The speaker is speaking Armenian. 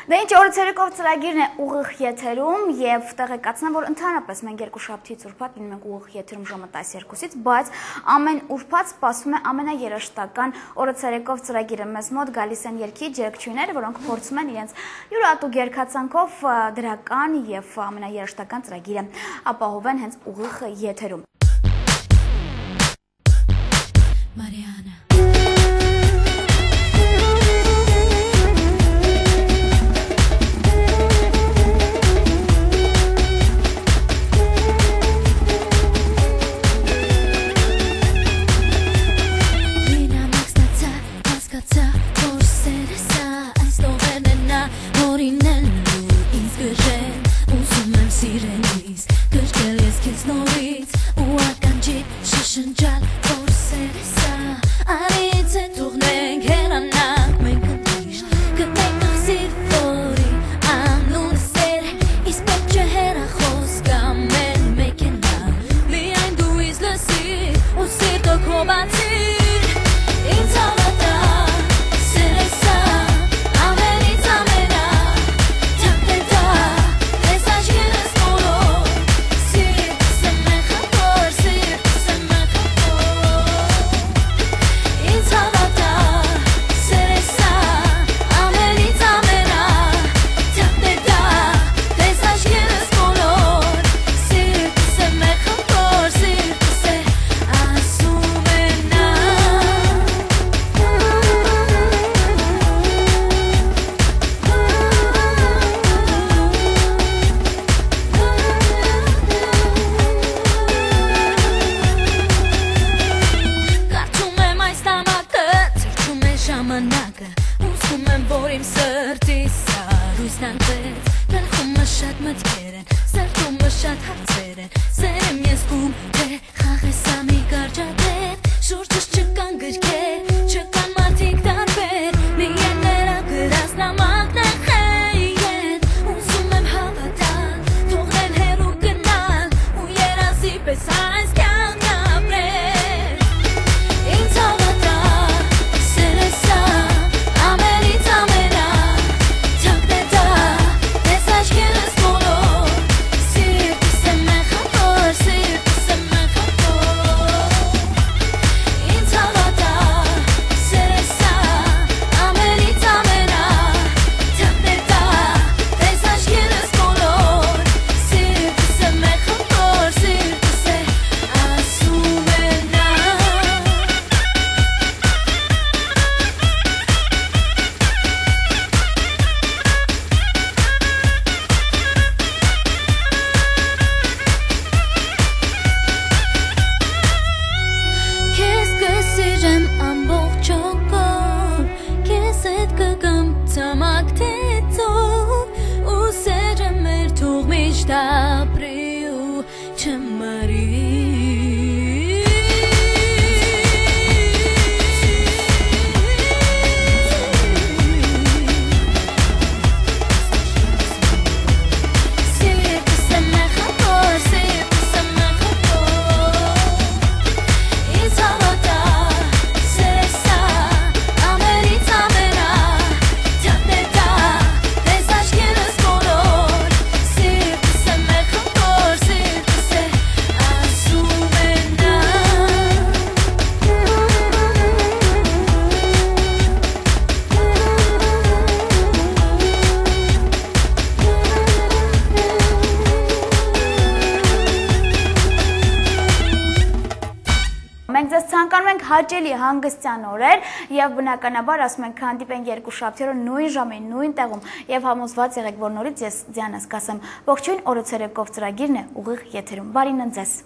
Դե ինչ օրը ցերեկով ծրագիրն է ուղիղ եթերում եւ տեղեկացնեմ, որ ընդհանրապես մենք երկուշաբթից ուրբաթ լինում ենք ուղիղ եթերում ժամը 12-ից, բայց ամեն ուրբաթ սպասվում է ամենաերաժշտական օրը ցերեկով ծրագիրը։ Մեզ մոտ գալիս են երգիչ երգչուհիներ, որոնք փորձում են իրենց յուրահատուկ երգացանկով դրական եւ ամենաերաժշտական ծրագիրը ապահովեն հենց ուղիղ եթերում։ Մարիանա հաճելի հանգստյան օրեր եւ բնականաբար ասում ենք հանդիպենք երկուշաբթի օրը նույն ժամին, նույն տեղում եւ համոզված եղեք, որ նորից ես Դիանաս կասեմ ողջույն օրը ցերեկով ծրագիրն է ուղիղ եթերում։ Բարին ընդ ձեզ։